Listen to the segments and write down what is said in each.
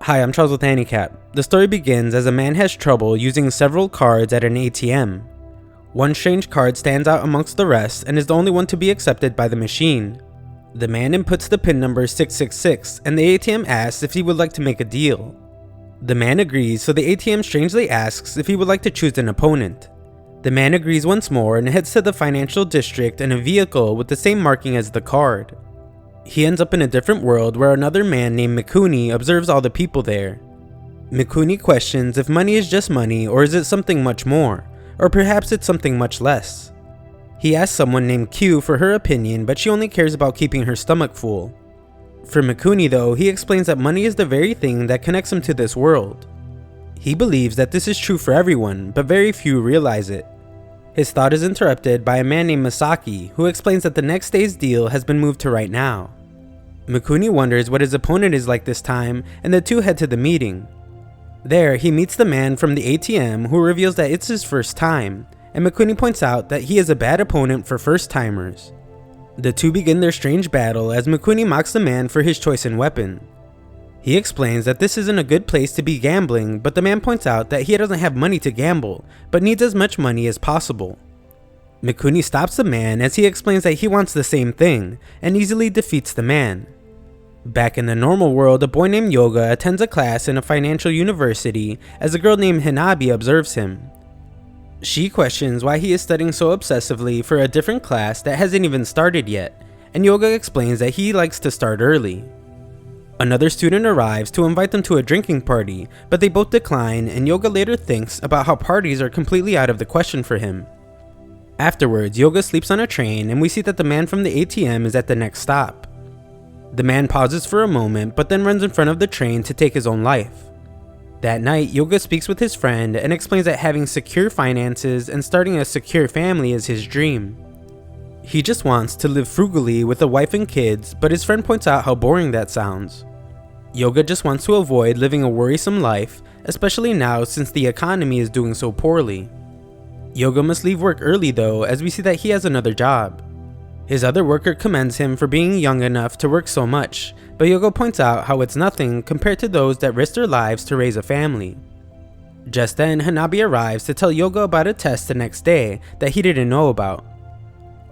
Hi, I'm Charles with AniCap. The story begins as a man has trouble using several cards at an ATM. One strange card stands out amongst the rest and is the only one to be accepted by the machine. The man inputs the PIN number 666 and the ATM asks if he would like to make a deal. The man agrees, so the ATM strangely asks if he would like to choose an opponent. The man agrees once more and heads to the financial district in a vehicle with the same marking as the card. He ends up in a different world where another man named Mikuni observes all the people there. Mikuni questions if money is just money or is it something much more, or perhaps it's something much less. He asks someone named Q for her opinion, but she only cares about keeping her stomach full. For Mikuni though, he explains that money is the very thing that connects him to this world. He believes that this is true for everyone, but very few realize it. His thought is interrupted by a man named Masaki, who explains that the next day's deal has been moved to right now. Mikuni wonders what his opponent is like this time, and the two head to the meeting. There, he meets the man from the ATM who reveals that it's his first time, and Mikuni points out that he is a bad opponent for first-timers. The two begin their strange battle as Mikuni mocks the man for his choice in weapon. He explains that this isn't a good place to be gambling, but the man points out that he doesn't have money to gamble, but needs as much money as possible. Mikuni stops the man as he explains that he wants the same thing, and easily defeats the man. Back in the normal world, a boy named Yoga attends a class in a financial university as a girl named Hanabi observes him. She questions why he is studying so obsessively for a different class that hasn't even started yet, and Yoga explains that he likes to start early. Another student arrives to invite them to a drinking party, but they both decline, and Yoga later thinks about how parties are completely out of the question for him. Afterwards, Yoga sleeps on a train and we see that the man from the ATM is at the next stop. The man pauses for a moment but then runs in front of the train to take his own life. That night, Yoga speaks with his friend and explains that having secure finances and starting a secure family is his dream. He just wants to live frugally with a wife and kids, but his friend points out how boring that sounds. Yoga just wants to avoid living a worrisome life, especially now since the economy is doing so poorly. Yoga must leave work early though, as we see that he has another job. His other worker commends him for being young enough to work so much, but Yoga points out how it's nothing compared to those that risk their lives to raise a family. Just then, Hanabi arrives to tell Yoga about a test the next day that he didn't know about.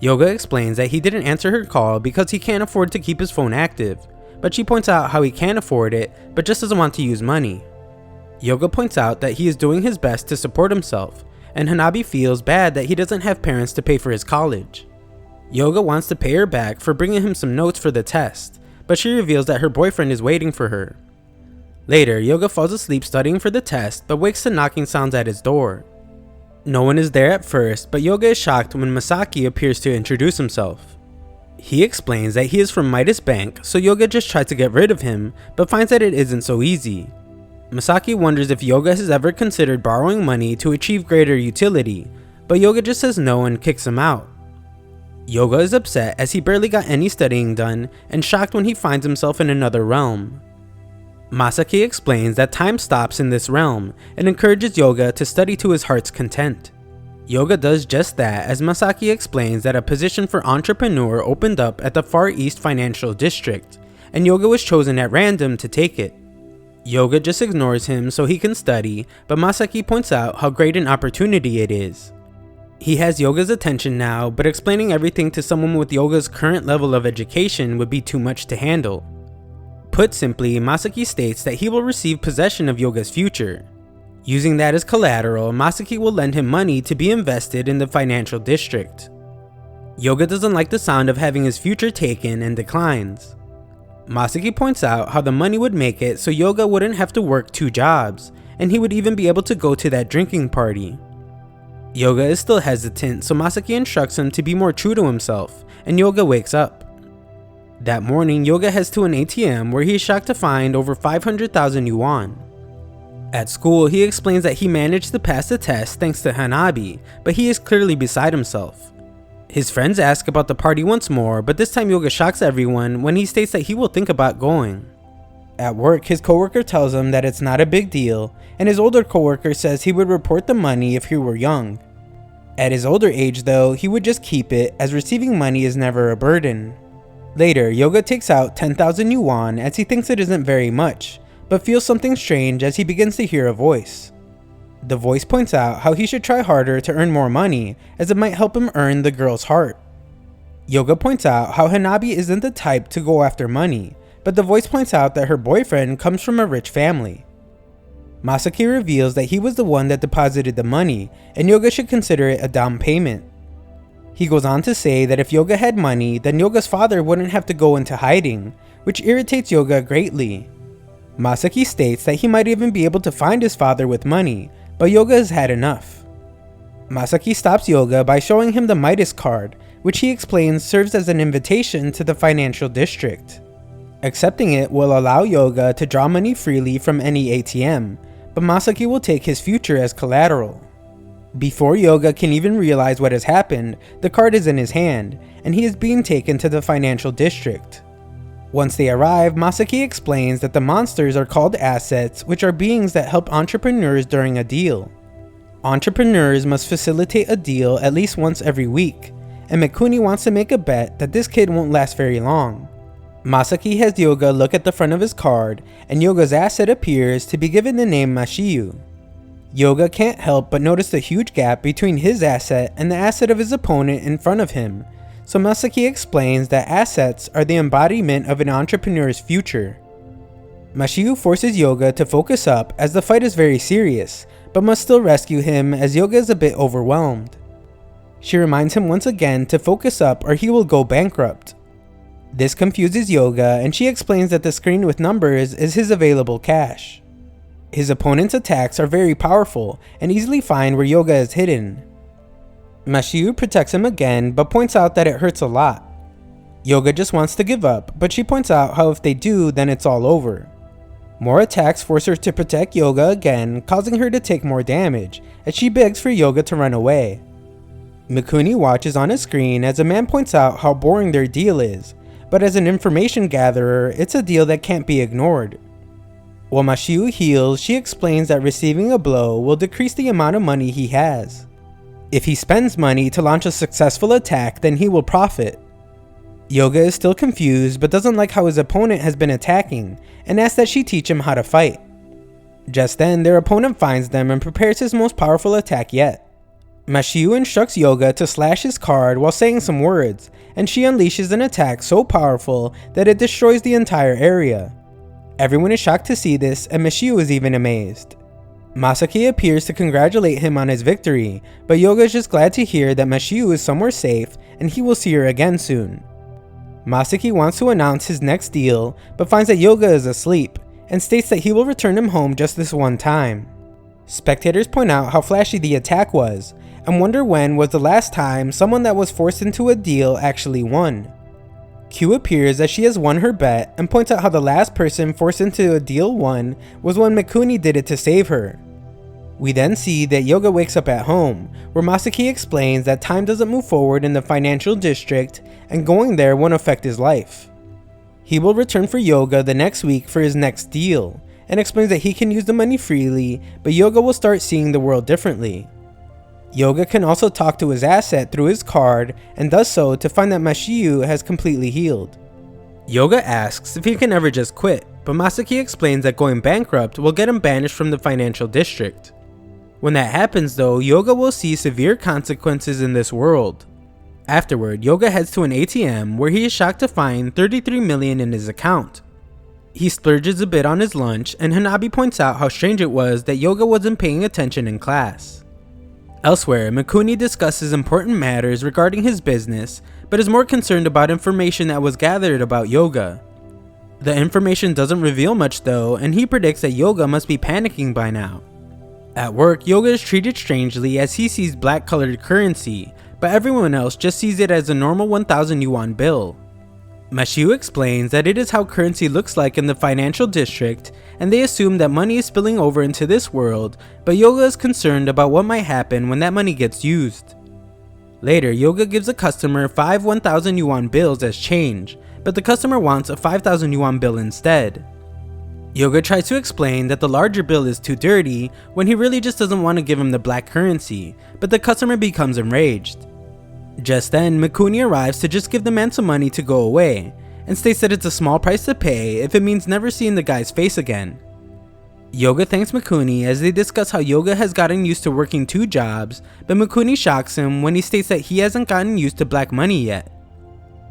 Yoga explains that he didn't answer her call because he can't afford to keep his phone active, but she points out how he can afford it but just doesn't want to use money. Yoga points out that he is doing his best to support himself, and Hanabi feels bad that he doesn't have parents to pay for his college. Yoga wants to pay her back for bringing him some notes for the test, but she reveals that her boyfriend is waiting for her. Later, Yoga falls asleep studying for the test but wakes to knocking sounds at his door. No one is there at first, but Yoga is shocked when Masaki appears to introduce himself. He explains that he is from Midas Bank, so Yoga just tries to get rid of him, but finds that it isn't so easy. Masaki wonders if Yoga has ever considered borrowing money to achieve greater utility, but Yoga just says no and kicks him out. Yoga is upset as he barely got any studying done and shocked when he finds himself in another realm. Masaki explains that time stops in this realm and encourages Yoga to study to his heart's content. Yoga does just that as Masaki explains that a position for entrepreneur opened up at the Far East Financial District, and Yoga was chosen at random to take it. Yoga just ignores him so he can study, but Masaki points out how great an opportunity it is. He has Yoga's attention now, but explaining everything to someone with Yoga's current level of education would be too much to handle. Put simply, Masaki states that he will receive possession of Yoga's future. Using that as collateral, Masaki will lend him money to be invested in the financial district. Yoga doesn't like the sound of having his future taken and declines. Masaki points out how the money would make it so Yoga wouldn't have to work 2 jobs, and he would even be able to go to that drinking party. Yoga is still hesitant, so Masaki instructs him to be more true to himself, and Yoga wakes up. That morning, Yoga heads to an ATM where he is shocked to find over 500,000 yuan. At school, he explains that he managed to pass the test thanks to Hanabi, but he is clearly beside himself. His friends ask about the party once more, but this time Yoga shocks everyone when he states that he will think about going. At work, his coworker tells him that it's not a big deal, and his older coworker says he would report the money if he were young. At his older age though, he would just keep it as receiving money is never a burden. Later, Yoga takes out 10,000 yuan as he thinks it isn't very much, but feels something strange as he begins to hear a voice. The voice points out how he should try harder to earn more money, as it might help him earn the girl's heart. Yoga points out how Hanabi isn't the type to go after money, but the voice points out that her boyfriend comes from a rich family. Masaki reveals that he was the one that deposited the money, and Yoga should consider it a down payment. He goes on to say that if Yoga had money, then Yoga's father wouldn't have to go into hiding, which irritates Yoga greatly. Masaki states that he might even be able to find his father with money, but Yoga has had enough. Masaki stops Yoga by showing him the Midas card, which he explains serves as an invitation to the financial district. Accepting it will allow Yoga to draw money freely from any ATM, but Masaki will take his future as collateral. Before Yoga can even realize what has happened, the card is in his hand, and he is being taken to the financial district. Once they arrive, Masaki explains that the monsters are called assets, which are beings that help entrepreneurs during a deal. Entrepreneurs must facilitate a deal at least once every week, and Mikuni wants to make a bet that this kid won't last very long. Masaki has Yoga look at the front of his card, and Yoga's asset appears to be given the name Mashiyu. Yoga can't help but notice the huge gap between his asset and the asset of his opponent in front of him, so Masaki explains that assets are the embodiment of an entrepreneur's future. Mashiyu forces Yoga to focus up as the fight is very serious, but must still rescue him as Yoga is a bit overwhelmed. She reminds him once again to focus up or he will go bankrupt. This confuses Yoga, and she explains that the screen with numbers is his available cash. His opponent's attacks are very powerful and easily find where Yoga is hidden. Mashiyu protects him again, but points out that it hurts a lot. Yoga just wants to give up, but she points out how if they do, then it's all over. More attacks force her to protect Yoga again, causing her to take more damage, as she begs for Yoga to run away. Mikuni watches on a screen as a man points out how boring their deal is, but as an information gatherer, it's a deal that can't be ignored. While Mashiyu heals, she explains that receiving a blow will decrease the amount of money he has. If he spends money to launch a successful attack, then he will profit. Yoga is still confused but doesn't like how his opponent has been attacking, and asks that she teach him how to fight. Just then, their opponent finds them and prepares his most powerful attack yet. Mashiyu instructs Yoga to slash his card while saying some words, and she unleashes an attack so powerful that it destroys the entire area. Everyone is shocked to see this, and Mashiyu is even amazed. Masaki appears to congratulate him on his victory, but Yoga is just glad to hear that Mashiyu is somewhere safe and he will see her again soon. Masaki wants to announce his next deal, but finds that Yoga is asleep, and states that he will return him home just this one time. Spectators point out how flashy the attack was, and wonder when was the last time someone that was forced into a deal actually won. Q appears as she has won her bet and points out how the last person forced into a deal won was when Mikuni did it to save her. We then see that Yoga wakes up at home, where Masaki explains that time doesn't move forward in the financial district and going there won't affect his life. He will return for Yoga the next week for his next deal, and explains that he can use the money freely, but Yoga will start seeing the world differently. Yoga can also talk to his asset through his card, and does so to find that Mashiyu has completely healed. Yoga asks if he can ever just quit, but Masaki explains that going bankrupt will get him banished from the financial district. When that happens though, Yoga will see severe consequences in this world. Afterward, Yoga heads to an ATM where he is shocked to find 33 million in his account. He splurges a bit on his lunch, and Hanabi points out how strange it was that Yoga wasn't paying attention in class. Elsewhere, Mikuni discusses important matters regarding his business, but is more concerned about information that was gathered about Yoga. The information doesn't reveal much though, and he predicts that Yoga must be panicking by now. At work, Yoga is treated strangely as he sees black colored currency, but everyone else just sees it as a normal 1,000 yuan bill. Mashiyu explains that it is how currency looks like in the financial district, and they assume that money is spilling over into this world, but Yoga is concerned about what might happen when that money gets used. Later, Yoga gives a customer 5 1,000 yuan bills as change, but the customer wants a 5,000 yuan bill instead. Yoga tries to explain that the larger bill is too dirty when he really just doesn't want to give him the black currency, but the customer becomes enraged. Just then, Mikuni arrives to just give the man some money to go away, and states that it's a small price to pay if it means never seeing the guy's face again. Yoga thanks Mikuni as they discuss how Yoga has gotten used to working 2 jobs, but Mikuni shocks him when he states that he hasn't gotten used to black money yet.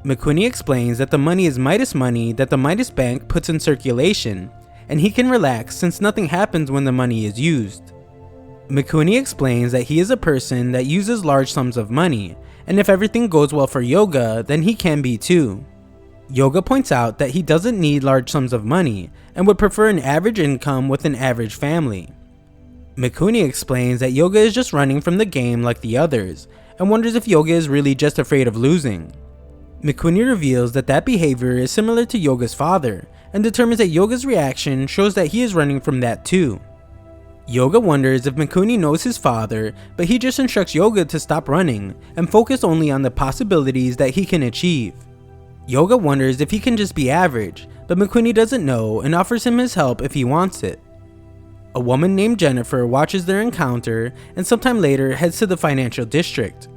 Mikuni explains that the money is Midas money that the Midas Bank puts in circulation, and he can relax since nothing happens when the money is used. Mikuni explains that he is a person that uses large sums of money, and if everything goes well for Yoga, then he can be too. Yoga points out that he doesn't need large sums of money, and would prefer an average income with an average family. Mikuni explains that Yoga is just running from the game like the others, and wonders if Yoga is really just afraid of losing. Mikuni reveals that that behavior is similar to Yoga's father, and determines that Yoga's reaction shows that he is running from that too. Yoga wonders if Mikuni knows his father, but he just instructs Yoga to stop running, and focus only on the possibilities that he can achieve. Yoga wonders if he can just be average, but Mikuni doesn't know and offers him his help if he wants it. A woman named Jennifer watches their encounter and sometime later heads to the financial district.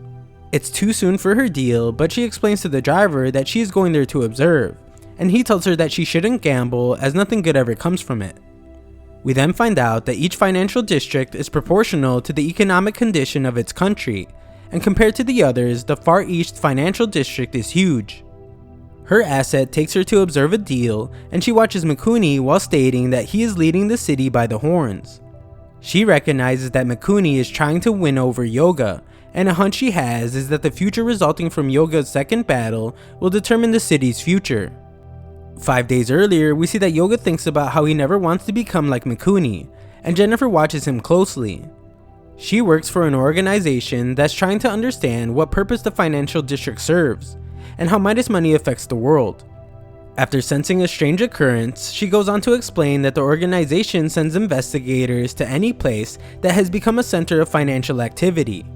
It's too soon for her deal, but she explains to the driver that she is going there to observe, and he tells her that she shouldn't gamble as nothing good ever comes from it. We then find out that each financial district is proportional to the economic condition of its country, and compared to the others, the Far East Financial District is huge. Her asset takes her to observe a deal, and she watches Mikuni while stating that he is leading the city by the horns. She recognizes that Mikuni is trying to win over Yoga, and a hunch she has is that the future resulting from Yoga's second battle will determine the city's future. 5 days earlier, we see that Yoga thinks about how he never wants to become like Mikuni, and Jennifer watches him closely. She works for an organization that's trying to understand what purpose the financial district serves, and how Midas money affects the world. After sensing a strange occurrence, she goes on to explain that the organization sends investigators to any place that has become a center of financial activity.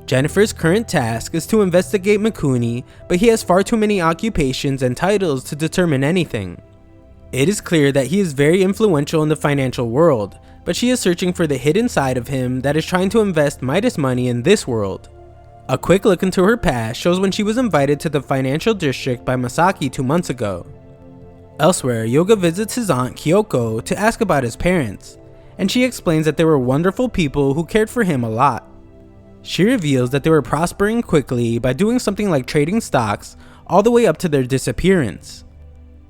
Jennifer's current task is to investigate Mikuni, but he has far too many occupations and titles to determine anything. It is clear that he is very influential in the financial world, but she is searching for the hidden side of him that is trying to invest Midas money in this world. A quick look into her past shows when she was invited to the financial district by Masaki 2 months ago. Elsewhere, Yoga visits his aunt Kyoko to ask about his parents, and she explains that they were wonderful people who cared for him a lot. She reveals that they were prospering quickly by doing something like trading stocks all the way up to their disappearance.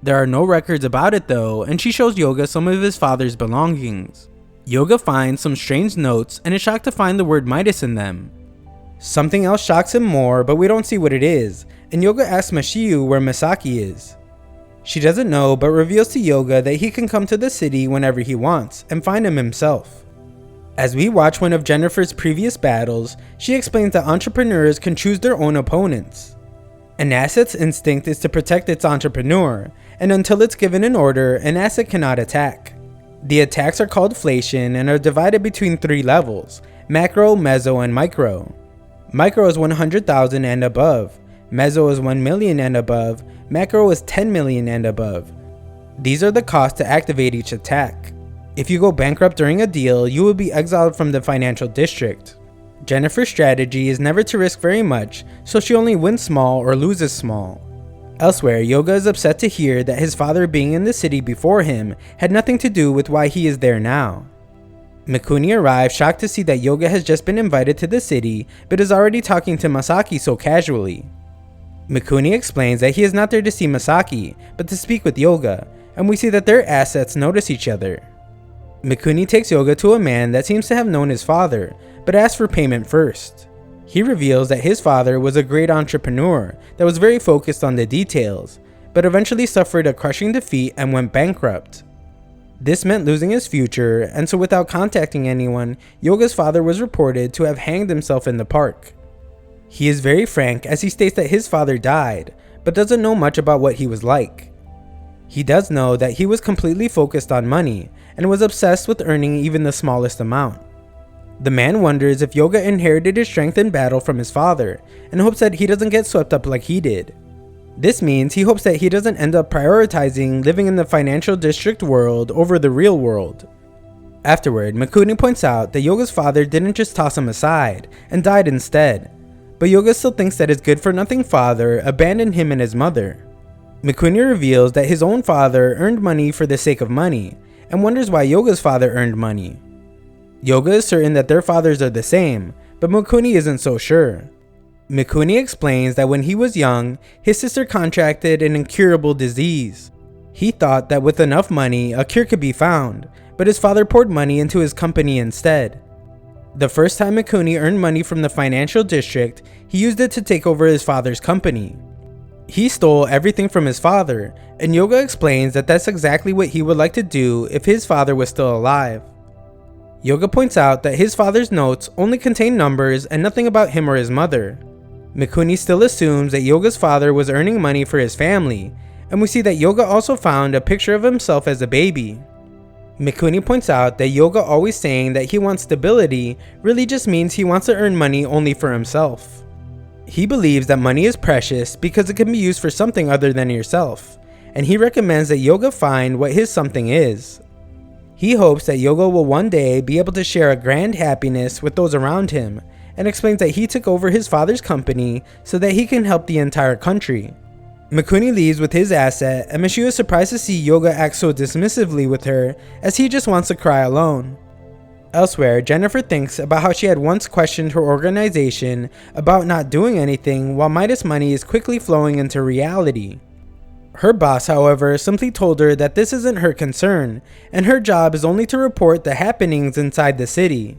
There are no records about it though, and she shows Yoga some of his father's belongings. Yoga finds some strange notes and is shocked to find the word Midas in them. Something else shocks him more, but we don't see what it is, and Yoga asks Mashiu where Masaki is. She doesn't know, but reveals to Yoga that he can come to the city whenever he wants and find him himself. As we watch one of Jennifer's previous battles, she explains that entrepreneurs can choose their own opponents. An asset's instinct is to protect its entrepreneur, and until it's given an order, an asset cannot attack. The attacks are called inflation and are divided between 3 levels: macro, meso, and micro. Micro is 100,000 and above, meso is 1 million and above, macro is 10 million and above. These are the costs to activate each attack. If you go bankrupt during a deal, you will be exiled from the financial district. Jennifer's strategy is never to risk very much, so she only wins small or loses small. Elsewhere, Yoga is upset to hear that his father being in the city before him had nothing to do with why he is there now. Mikuni arrives shocked to see that Yoga has just been invited to the city, but is already talking to Masaki so casually. Mikuni explains that he is not there to see Masaki, but to speak with Yoga, and we see that their assets notice each other. Mikuni takes Yoga to a man that seems to have known his father, but asks for payment first. He reveals that his father was a great entrepreneur that was very focused on the details, but eventually suffered a crushing defeat and went bankrupt. This meant losing his future, and so without contacting anyone, Yoga's father was reported to have hanged himself in the park. He is very frank as he states that his father died, but doesn't know much about what he was like. He does know that he was completely focused on money, and was obsessed with earning even the smallest amount. The man wonders if Yoga inherited his strength in battle from his father, and hopes that he doesn't get swept up like he did. This means he hopes that he doesn't end up prioritizing living in the financial district world over the real world. Afterward, Mikuni points out that Yoga's father didn't just toss him aside, and died instead, but Yoga still thinks that his good-for-nothing father abandoned him and his mother. Mikuni reveals that his own father earned money for the sake of money, and wonders why Yoga's father earned money. Yoga is certain that their fathers are the same, but Mikuni isn't so sure. Mikuni explains that when he was young, his sister contracted an incurable disease. He thought that with enough money, a cure could be found, but his father poured money into his company instead. The first time Mikuni earned money from the financial district, he used it to take over his father's company. He stole everything from his father, and Yoga explains that that's exactly what he would like to do if his father was still alive. Yoga points out that his father's notes only contain numbers and nothing about him or his mother. Mikuni still assumes that Yoga's father was earning money for his family, and we see that Yoga also found a picture of himself as a baby. Mikuni points out that Yoga always saying that he wants stability really just means he wants to earn money only for himself. He believes that money is precious because it can be used for something other than yourself, and he recommends that Yoga find what his something is. He hopes that Yoga will one day be able to share a grand happiness with those around him, and explains that he took over his father's company so that he can help the entire country. Mikuni leaves with his asset, and Mishu is surprised to see Yoga act so dismissively with her, as he just wants to cry alone. Elsewhere, Jennifer thinks about how she had once questioned her organization about not doing anything while Midas money is quickly flowing into reality. Her boss, however, simply told her that this isn't her concern, and her job is only to report the happenings inside the city.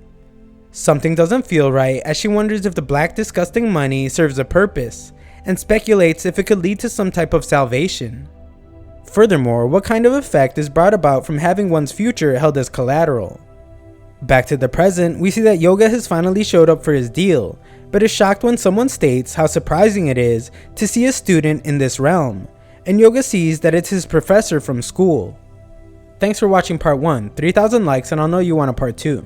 Something doesn't feel right, as she wonders if the black disgusting money serves a purpose, and speculates if it could lead to some type of salvation. Furthermore, what kind of effect is brought about from having one's future held as collateral? Back to the present, we see that Yoga has finally showed up for his deal, but is shocked when someone states how surprising it is to see a student in this realm, and Yoga sees that it's his professor from school. Thanks for watching part 1, 3,000 likes and I'll know you want a part 2.